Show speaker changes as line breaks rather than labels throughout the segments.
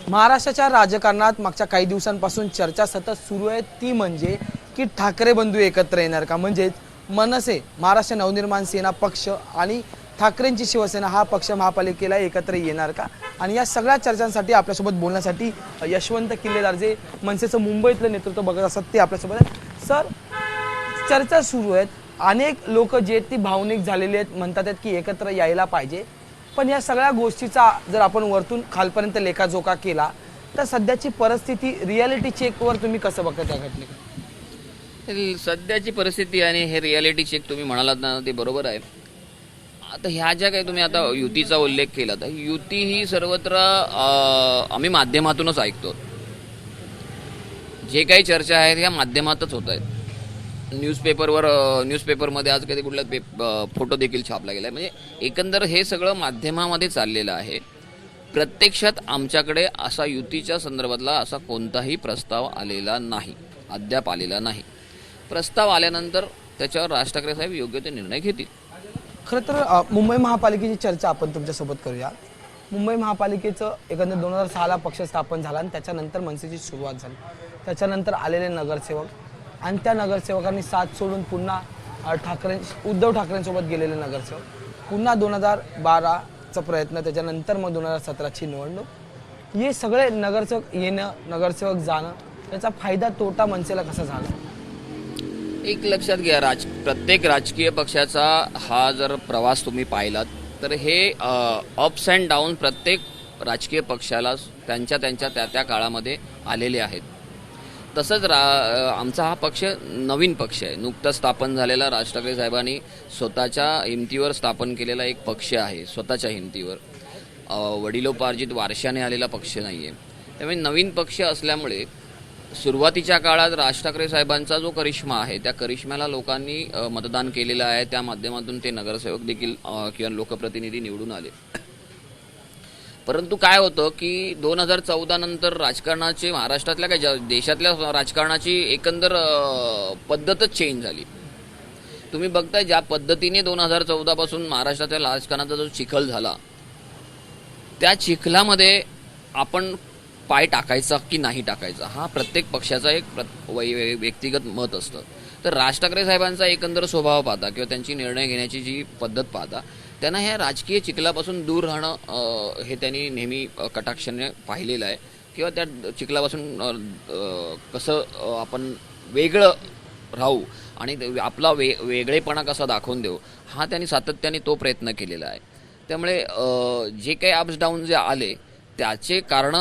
महाराष्ट्राच्या राजकारणात मागच्या काही दिवसांपासून चर्चा सतत सुरू आहे, ती म्हणजे की ठाकरे बंधू एकत्र येणार का, म्हणजेच मनसे महाराष्ट्र नवनिर्माण सेना पक्ष आणि ठाकरेंची शिवसेना हा पक्ष महापालिकेला एकत्र येणार का। आणि या सगळ्या चर्चांसाठी आपल्यासोबत बोलण्यासाठी यशवंत किल्लेदार जे मनसेचं मुंबईतलं नेतृत्व बघत असतात ते आपल्यासोबत आहेत। सर, चर्चा सुरू आहेत, अनेक लोक जे ती भावनिक झालेले आहेत, म्हणतात आहेत की एकत्र यायला पाहिजे, पण या सगळ्या गोष्टीचा जर आपण वरतून खालपर्यंत लेखाजोखा केला तर सध्याची परिस्थिती रियालिटी चेकवर तुम्ही कसं बघता त्या घटनेकडे?
सध्याची परिस्थिती आणि हे रियालिटी चेक तुम्ही म्हणालात ना, ते बरोबर आहे। आता ह्या ज्या काही तुम्ही आता युतीचा उल्लेख केला, तर युती ही सर्वत्र आम्ही माध्यमातूनच ऐकतो। जे काही चर्चा आहेत ह्या माध्यमातच होत आहेत। न्यूजपेपरमध्ये आज कधी कुठला फोटो देखील छापला गेला, म्हणजे एकंदर हे सगळं माध्यमामध्ये चाललेलं आहे। प्रत्यक्षात आमच्याकडे असा युतीच्या संदर्भातला असा कोणताही प्रस्ताव आलेला नाही, अद्याप आलेला नाही। प्रस्ताव आल्यानंतर त्याच्यावर राज ठाकरे साहेब योग्य ते निर्णय घेतील।
खरं तर मुंबई महापालिकेची चर्चा आपण तुमच्यासोबत करूया। मुंबई महापालिकेचं एकंदर 2006ला पक्ष स्थापन झाला आणि त्याच्यानंतर मनसेची सुरुवात झाली, त्याच्यानंतर आलेले नगरसेवक आणि त्या नगरसेवकांनी साथ सोडून पुन्हा उद्धव ठाकरेंसोबत गेलेले नगरसेवक, पुन्हा 2012चा प्रयत्न, त्याच्यानंतर मग 2017ची निवडणूक, हे सगळे नगरसेवक येणं, नगरसेवक जाणं, त्याचा फायदा तोटा मनसेला कसा झाला?
एक लक्षात घ्या, प्रत्येक राजकीय पक्षाचा हा जर प्रवास तुम्ही पाहिलात तर हे अप्स अँड डाऊन प्रत्येक राजकीय पक्षाला त्यांच्या त्या काळामध्ये आलेले आहेत। तसंच आमचा हा पक्ष नवीन पक्ष आहे, नुकताच स्थापन झालेला, राज ठाकरे साहेबांनी स्वतःच्या हिमतीवर स्थापन केलेला एक पक्ष आहे, स्वतःच्या हिमतीवर, वडिलोपार्जित वारशाने आलेला पक्ष नाही आहे। त्यामुळे नवीन पक्ष असल्यामुळे सुरुवातीच्या काळात राज ठाकरे साहेबांचा जो करिश्मा आहे त्या करिश्म्याला लोकांनी मतदान केलेलं आहे, त्या माध्यमातून ते नगरसेवक देखील किंवा लोकप्रतिनिधी निवडून आले। परंतु काय होतं की 2014 नंतर राजकारणाची, महाराष्ट्रातल्या काय देशातल्या राजकारणाची एकंदर पद्धतच चेंज झाली। तुम्ही बघताय ज्या पद्धतीने 2014 पासून महाराष्ट्राच्या राजकारणाचा जो चिखल झाला, त्या चिखलामध्ये आपण पाय टाकायचा की नाही टाकायचा हा प्रत्येक पक्षाचा एक व्यक्तिगत मत असतं। तर राज ठाकरे साहेबांचा एकंदर स्वभाव पाहता किंवा त्यांची निर्णय घेण्याची जी पद्धत पाहता, त्यांना ह्या राजकीय चिखलापासून दूर राहणं हे त्यांनी नेहमी कटाक्षाने पाहिलेलं आहे, किंवा त्या चिखलापासून कसं आपण वेगळं राहू आणि आपला वेगळेपणा कसा दाखवून देऊ, हा त्यांनी सातत्याने तो प्रयत्न केलेला आहे। त्यामुळे जे काही अप्स डाऊन जे आले त्याचे कारण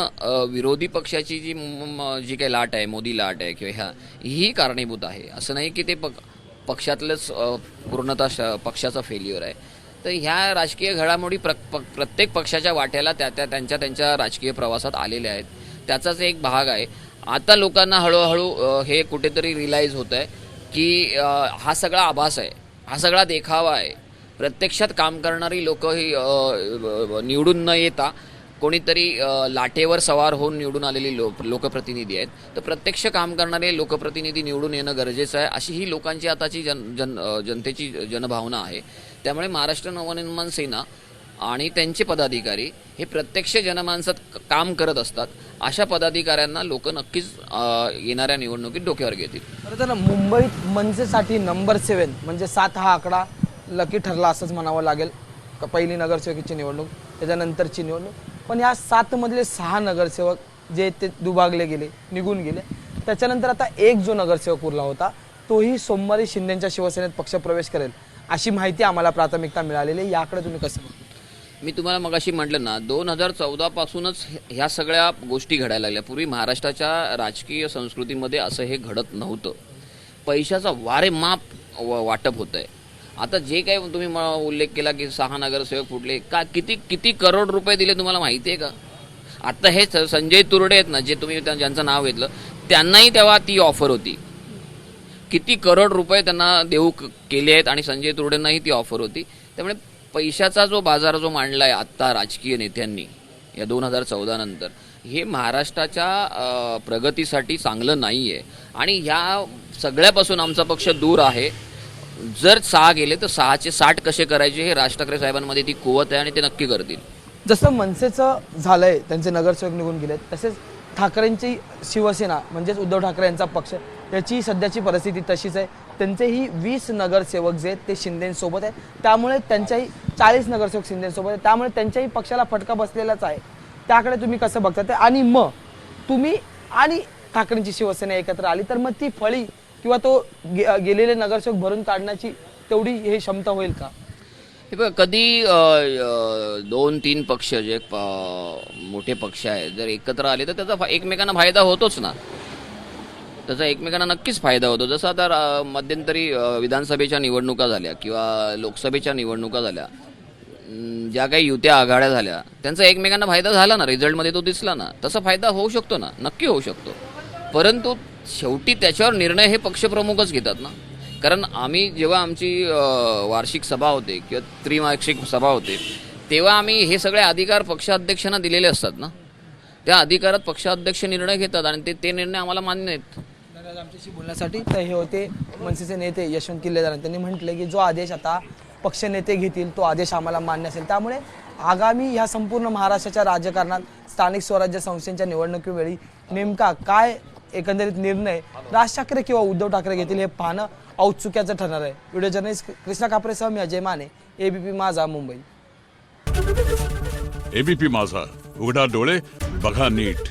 विरोधी पक्षाची जी काही लाट आहे, मोदी लाट आहे किंवा ही कारणीभूत आहे। असं नाही की ते पक्षातलंच पूर्णतः पक्षाचा फेल्युअर आहे। तर ह्या राजकीय घडामोडी प्रत्येक पक्षाच्या वाट्याला त्यांच्या राजकीय प्रवासात आलेल्या आहेत, त्याचाच एक भाग आहे। आता लोकांना हळूहळू हे कुठेतरी रिअलाईज होत आहे की हा सगळा आभास आहे, हा सगळा देखावा आहे। प्रत्यक्षात काम करणारी लोक ही निवडून न येता कोणीतरी लाटेवर सवार होऊन निवडून आलेली लोकप्रतिनिधी आहेत। तर प्रत्यक्ष काम करणारे लोकप्रतिनिधी निवडून येणं गरजेचं आहे, अशी ही लोकांची आताची जनतेची जनभावना आहे। त्यामुळे महाराष्ट्र नवनिर्माण सेना आणि त्यांचे पदाधिकारी हे प्रत्यक्ष जनमानसात काम करत असतात, अशा पदाधिकाऱ्यांना लोक नक्कीच येणाऱ्या निवडणुकीत डोक्यावर घेतील।
खरं तर मुंबईत मनसेसाठी नंबर 7 म्हणजे 7 हा आकडा लकी ठरला असंच म्हणावं लागेल। पहिली नगरसेवकाची निवडणूक, त्याच्यानंतरची निवडणूक, पण या 7 मधले 6 नगरसेवक जे ते दुभागले गेले, निघून गेले। त्याच्यानंतर आता एक जो नगरसेवक उरला होता तोही सोमवारी शिंदेच्या शिवसेनेत पक्षप्रवेश करेल अशी माहिती आम्हाला प्राथमिकता मिळालेली आहे। याकडे तुम्ही कसं बघता?
मी तुम्हाला मगाशी म्हटलं ना, 2014 पासूनच ह्या सगळ्या गोष्टी घडायला लागल्या। पूर्वी महाराष्ट्राच्या राजकीय संस्कृतीमध्ये असं हे घडत नव्हतं, पैशाचा वारेमाप वाटप होत आहे। आता जे काही तुम्ही उल्लेख केला की 6 नगरसेवक फुटले, का किती करोड रुपये दिले तुम्हाला माहिती आहे का? आता हे संजय तुरडे आहेत ना, जे तुम्ही ज्यांचं नाव घेतलं, त्यांनाही तेव्हा ती ऑफर होती, किती करोड रुपये त्यांना देऊ केले आहेत आणि संजय तुरडेंनाही ती ऑफर होती। त्यामुळे पैशाचा जो बाजार जो मांडलाय आता राजकीय नेत्यांनी या 2014 नंतर, हे महाराष्ट्राच्या प्रगतीसाठी चांगलं नाही आहे आणि ह्या सगळ्यापासून आमचा पक्ष दूर आहे। जर 6 गेले तर 6चे 60 कसे करायचे हे राज ठाकरे साहेबांमध्ये ती कुवत आहे आणि ते नक्की करतील।
जसं मनसेचं झालंय, त्यांचे नगरसेवक निघून गेलेत, तसेच ठाकरेंची शिवसेना म्हणजेच उद्धव ठाकरे यांचा पक्ष याची सध्याची परिस्थिती तशीच आहे. त्यांचेही 20 नगरसेवक जे आहेत ते शिंदेसोबत आहेत, त्यामुळे त्यांच्याही 40 नगरसेवक शिंदेसोबत आहेत, त्यामुळे त्यांच्याही पक्षाला फटका बसलेलाच आहे. त्याकडे तुम्ही कसं बघता ते? आणि मग तुम्ही आणि ठाकरेंची शिवसेना एकत्र आली तर मग ती फळी किंवा तो गेलेले नगरसेवक भरून काढण्याची तेवढी हे क्षमता होईल का?
हे बघ, कधी 2-3 पक्ष जे मोठे पक्ष आहेत जर एकत्र आले तर त्याचा एकमेकांना फायदा होतोच ना. त्याचा एकमेकांना नक्कीच फायदा होतो. जसं आता मध्यंतरी विधानसभेच्या निवडणुका झाल्या किंवा लोकसभेच्या निवडणुका झाल्या, ज्या काही युत्या आघाड्या झाल्या त्यांचा एकमेकांना फायदा झाला ना, रिझल्टमध्ये तो दिसला ना. तसा फायदा होऊ शकतो ना, नक्की होऊ शकतो. परंतु शेवटी त्याच्यावर निर्णय हे पक्षप्रमुखच घेतात ना. कारण आम्ही जेव्हा आमची वार्षिक सभा होते किंवा त्रिवार्षिक सभा होते तेव्हा आम्ही हे सगळे अधिकार पक्षाध्यक्षांना दिलेले असतात ना. त्या अधिकारात पक्षाध्यक्ष निर्णय घेतात आणि ते निर्णय आम्हाला मान्य आहेत.
आज आमच्याशी बोलण्यासाठी तर हे होते मनसेचे नेते यशवंत किल्लेदार. त्यांनी म्हटले की जो आदेश आता पक्षनेते घेतील तो आदेश आम्हाला मान्य असेल. त्यामुळे आगामी ह्या संपूर्ण महाराष्ट्राच्या राजकारणात स्थानिक स्वराज्य संस्थांच्या निवडणुकीवेळी नेमका काय एकंदरीत निर्णय राज ठाकरे किंवा उद्धव ठाकरे घेतील हे पाहणं औत्सुक्याचं ठरणार आहे. व्हिडिओ जर्नलिस्ट कृष्णा कापरेसह मी अजय माने, एबीपी माझा, मुंबई.
एबीपी माझा, उघडा डोळे बघा नीट.